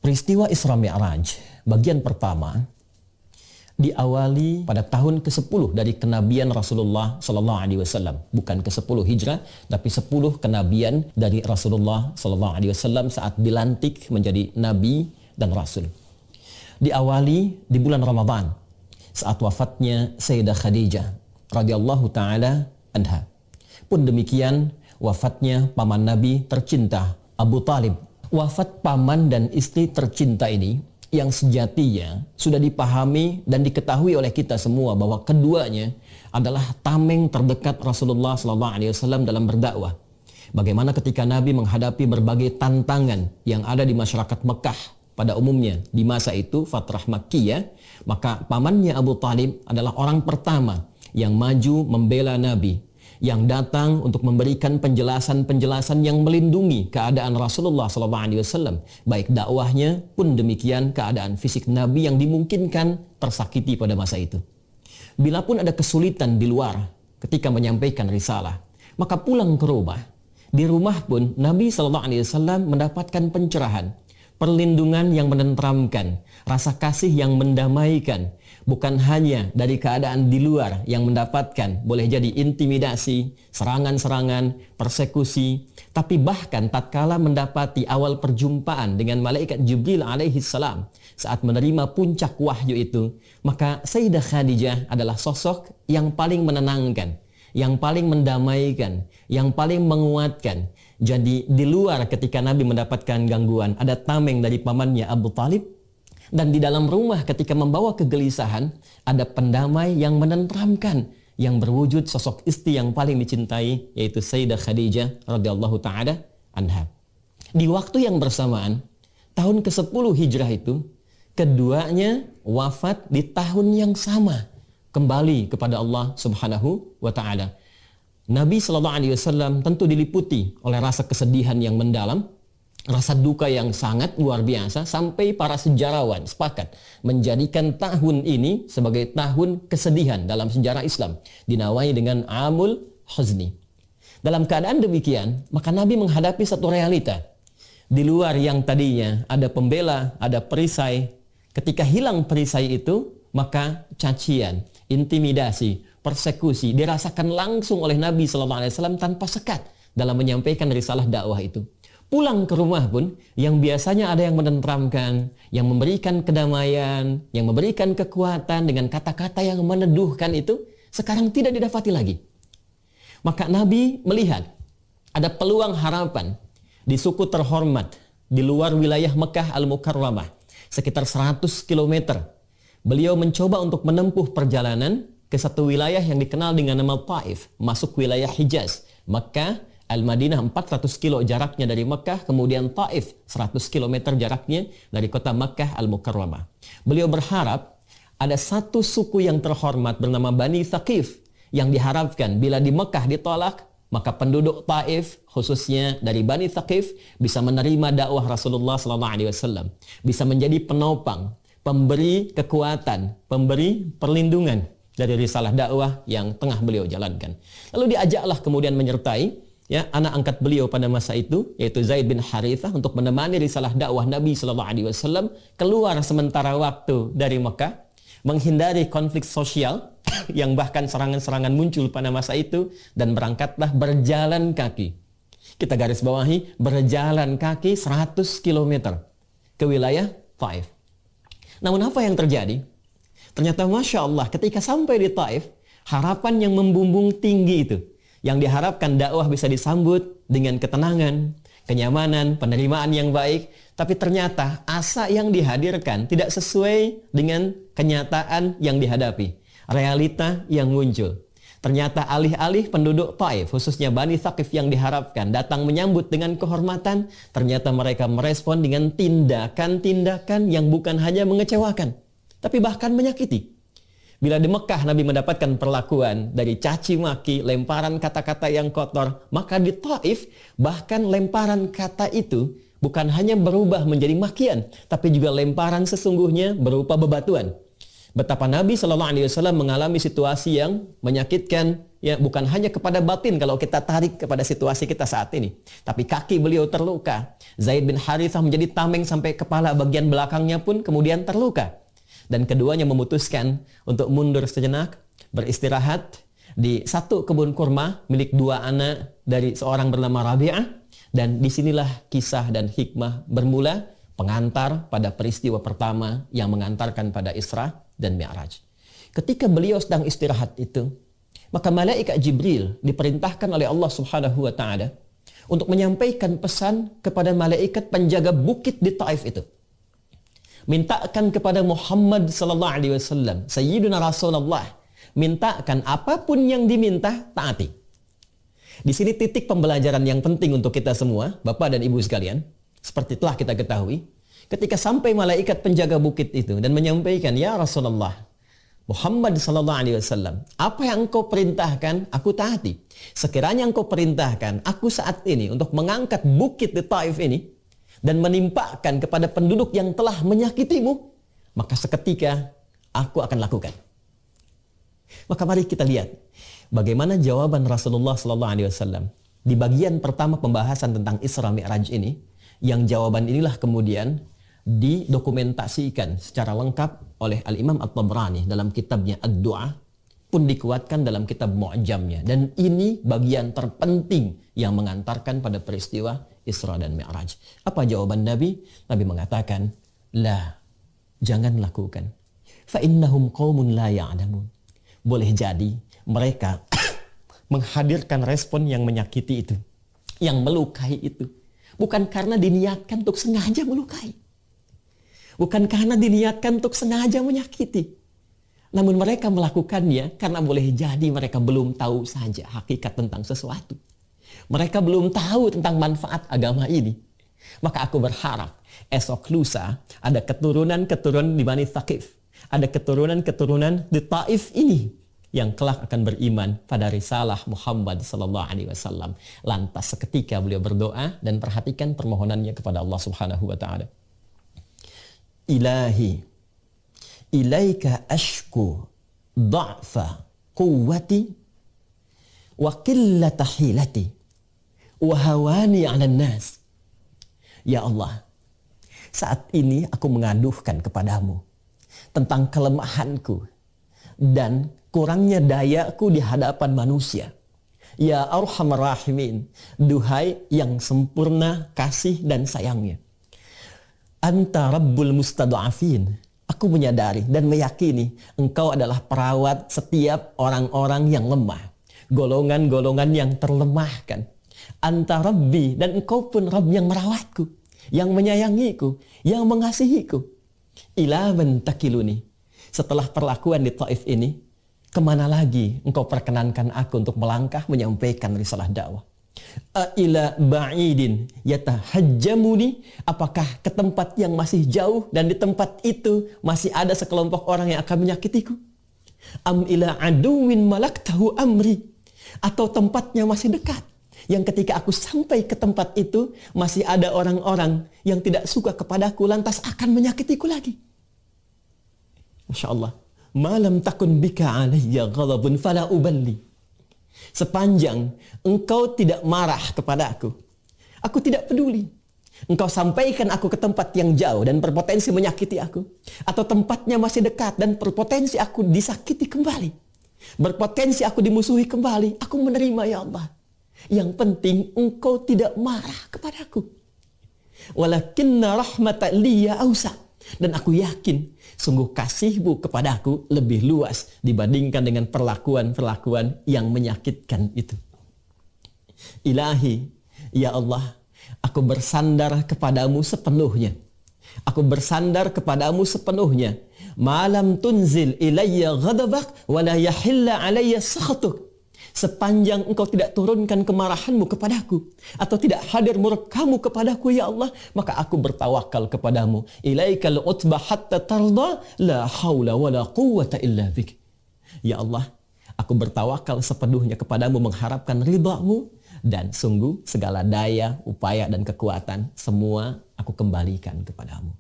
Peristiwa Isra Mi'raj bagian pertama diawali pada tahun ke-10 dari kenabian Rasulullah sallallahu alaihi wasallam. Bukan ke-10 Hijrah, tapi 10 kenabian dari Rasulullah sallallahu alaihi wasallam saat dilantik menjadi nabi dan rasul. Diawali di bulan Ramadan saat wafatnya Sayyidah Khadijah radhiyallahu taala anha. Pun demikian wafatnya paman Nabi tercinta Abu Talib. Wafat paman dan istri tercinta ini yang sejatinya sudah dipahami dan diketahui oleh kita semua bahwa keduanya adalah tameng terdekat Rasulullah SAW dalam berdakwah. Bagaimana ketika Nabi menghadapi berbagai tantangan yang ada di masyarakat Mekah pada umumnya di masa itu, Fatrah Makkiyah, maka pamannya Abu Talib adalah orang pertama yang maju membela Nabi, yang datang untuk memberikan penjelasan-penjelasan yang melindungi keadaan Rasulullah SAW, baik dakwahnya pun demikian keadaan fisik Nabi yang dimungkinkan tersakiti pada masa itu. Bila pun ada kesulitan di luar ketika menyampaikan risalah, maka pulang ke rumah. Di rumah pun Nabi SAW mendapatkan pencerahan, perlindungan yang menenteramkan, rasa kasih yang mendamaikan. Bukan hanya dari keadaan di luar yang mendapatkan, boleh jadi intimidasi, serangan-serangan, persekusi, tapi bahkan tatkala mendapati awal perjumpaan dengan malaikat Jibril alaihi salam saat menerima puncak wahyu itu, maka Sayyidah Khadijah adalah sosok yang paling menenangkan, yang paling mendamaikan, yang paling menguatkan. Jadi di luar ketika Nabi mendapatkan gangguan, ada tameng dari pamannya Abu Talib. Dan di dalam rumah ketika membawa kegelisahan, ada pendamai yang menenteramkan, yang berwujud sosok istri yang paling dicintai, yaitu Sayyidah Khadijah radhiyallahu ta'ala anha. Di waktu yang bersamaan, tahun ke-10 Hijrah itu, keduanya wafat di tahun yang sama, kembali kepada Allah Subhanahu wa ta'ala. Nabi SAW tentu diliputi oleh rasa kesedihan yang mendalam, rasa duka yang sangat luar biasa, sampai para sejarawan sepakat menjadikan tahun ini sebagai tahun kesedihan dalam sejarah Islam, dinawai dengan Amul Huzni. Dalam keadaan demikian, maka Nabi menghadapi satu realita. Di luar yang tadinya ada pembela, ada perisai, ketika hilang perisai itu, maka cacian, intimidasi, persekusi dirasakan langsung oleh Nabi SAW tanpa sekat dalam menyampaikan risalah dakwah itu. Pulang ke rumah pun, yang biasanya ada yang menenteramkan, yang memberikan kedamaian, yang memberikan kekuatan dengan kata-kata yang meneduhkan itu, sekarang tidak didapati lagi. Maka Nabi melihat ada peluang harapan di suku terhormat di luar wilayah Mekah Al-Mukarramah, sekitar 100 km. Beliau mencoba untuk menempuh perjalanan ke satu wilayah yang dikenal dengan nama Taif, masuk wilayah Hijaz, Mekah, Al-Madinah 400 kilo jaraknya dari Mekah, kemudian Taif 100 km jaraknya dari kota Mekah Al-Mukarramah. Beliau berharap ada satu suku yang terhormat bernama Bani Thaqif yang diharapkan bila di Mekah ditolak, maka penduduk Taif khususnya dari Bani Thaqif bisa menerima dakwah Rasulullah SAW, bisa menjadi penopang, pemberi kekuatan, pemberi perlindungan dari risalah dakwah yang tengah beliau jalankan. Lalu diajaklah kemudian menyertai anak angkat beliau pada masa itu, yaitu Zaid bin Harithah, untuk menemani risalah dakwah Nabi SAW keluar sementara waktu dari Mekah, menghindari konflik sosial yang bahkan serangan-serangan muncul pada masa itu, dan berangkatlah berjalan kaki. Kita garis bawahi, berjalan kaki 100 km ke wilayah Taif. Namun apa yang terjadi? Ternyata Masya Allah, ketika sampai di Taif, harapan yang membumbung tinggi itu, yang diharapkan dakwah bisa disambut dengan ketenangan, kenyamanan, penerimaan yang baik, tapi ternyata asa yang dihadirkan tidak sesuai dengan kenyataan yang dihadapi, realita yang muncul. Ternyata alih-alih penduduk Taif, khususnya Bani Thaqif yang diharapkan datang menyambut dengan kehormatan, ternyata mereka merespon dengan tindakan-tindakan yang bukan hanya mengecewakan, tapi bahkan menyakiti. Bila di Mekah Nabi mendapatkan perlakuan dari caci maki, lemparan kata-kata yang kotor, maka di Taif bahkan lemparan kata itu bukan hanya berubah menjadi makian, tapi juga lemparan sesungguhnya berupa bebatuan. Betapa Nabi SAW mengalami situasi yang menyakitkan, Ya, bukan hanya kepada batin kalau kita tarik kepada situasi kita saat ini, tapi kaki beliau terluka. Zaid bin Harithah menjadi tameng sampai kepala bagian belakangnya pun kemudian terluka. Dan keduanya memutuskan untuk mundur sejenak, beristirahat di satu kebun kurma milik dua anak dari seorang bernama Rabi'ah. Dan disinilah kisah dan hikmah bermula, pengantar pada peristiwa pertama yang mengantarkan pada Isra dan Mi'raj. Ketika beliau sedang istirahat itu, maka malaikat Jibril diperintahkan oleh Allah Subhanahu wa taala untuk menyampaikan pesan kepada malaikat penjaga bukit di Taif itu. Mintakan kepada Muhammad sallallahu alaihi wasallam, Sayyiduna Rasulullah, mintakan apapun yang diminta, taati. Di sini titik pembelajaran yang penting untuk kita semua, Bapak dan Ibu sekalian. Seperti telah kita ketahui, ketika sampai malaikat penjaga bukit itu dan menyampaikan, "Ya Rasulullah, Muhammad sallallahu alaihi wasallam, apa yang engkau perintahkan, aku taati. Sekiranya engkau perintahkan aku saat ini untuk mengangkat bukit di Taif ini dan menimpakan kepada penduduk yang telah menyakitimu, maka seketika aku akan lakukan." Maka mari kita lihat bagaimana jawaban Rasulullah sallallahu alaihi wasallam di bagian pertama pembahasan tentang Isra Mi'raj ini, yang jawaban inilah kemudian didokumentasikan secara lengkap oleh Al-Imam At-Tabrani dalam kitabnya Ad-Du'a, pun dikuatkan dalam kitab Mu'jamnya. Dan ini bagian terpenting yang mengantarkan pada peristiwa Isra dan Mi'raj. Apa jawaban Nabi? Nabi mengatakan, "La, jangan lakukan. Fa innahum qaumun la ya'lamun." Boleh jadi mereka menghadirkan respon yang menyakiti itu, yang melukai itu, bukan karena diniatkan untuk sengaja melukai. Bukan karena diniatkan untuk sengaja menyakiti. Namun mereka melakukannya karena boleh jadi mereka belum tahu saja hakikat tentang sesuatu. Mereka belum tahu tentang manfaat agama ini. Maka aku berharap esok lusa ada keturunan-keturunan di Bani Thaqif. Ada keturunan-keturunan di Taif ini yang kelak akan beriman pada risalah Muhammad sallallahu alaihi wasallam. Lantas seketika beliau berdoa dan perhatikan permohonannya kepada Allah Subhanahu wa taala. Ilahi, ilaika ashku dha'fa quwwati wa qillata hilati wa hawani 'alan nas. Ya Allah, saat ini aku mengaduhkan kepadamu tentang kelemahanku dan kurangnya dayaku di hadapan manusia. Ya Arhamar Rahimin, duhai yang sempurna kasih dan sayangnya. Anta Rabbul Mustad'afin. Aku menyadari dan meyakini engkau adalah perawat setiap orang-orang yang lemah, golongan-golongan yang terlemahkan. Anta Rabbi, dan engkau pun Rabb yang merawatku, yang menyayangiku, yang mengasihiku. Ila man takiluni. Setelah perlakuan di Taif ini, kemana lagi engkau perkenankan aku untuk melangkah menyampaikan risalah dakwah? Ila ba'idin yatahajjamuni, apakah ke tempat yang masih jauh dan di tempat itu masih ada sekelompok orang yang akan menyakitiku? Am ila aduwin malaktahu amri, atau tempatnya masih dekat yang ketika aku sampai ke tempat itu masih ada orang-orang yang tidak suka kepadaku lantas akan menyakitiku lagi. Masya Allah. Malam takun bika alayya ghadabun fala uballi. Sepanjang engkau tidak marah kepadaku, aku tidak peduli. Engkau sampaikan aku ke tempat yang jauh dan berpotensi menyakiti aku, atau tempatnya masih dekat dan berpotensi aku disakiti kembali, berpotensi aku dimusuhi kembali, aku menerima ya Allah. Yang penting engkau tidak marah kepadaku. Walakinna rahmata liya ausa, dan aku yakin sungguh kasihmu kepadaku lebih luas dibandingkan dengan perlakuan-perlakuan yang menyakitkan itu. Ilahi, ya Allah, aku bersandar kepadamu sepenuhnya. Aku bersandar kepadamu sepenuhnya. Malam tunzil ilayya ghadabak wa la yahilla alayya sakhatuk. Sepanjang engkau tidak turunkan kemarahanmu kepadaku atau tidak hadir murkamu kepadaku ya Allah, maka aku bertawakal kepadamu. Ilaikal utbah hatta tarda la haula wala quwwata illa bik. Ya Allah, aku bertawakal sepenuhnya kepadamu mengharapkan ridhamu, dan sungguh segala daya, upaya dan kekuatan semua aku kembalikan kepadamu.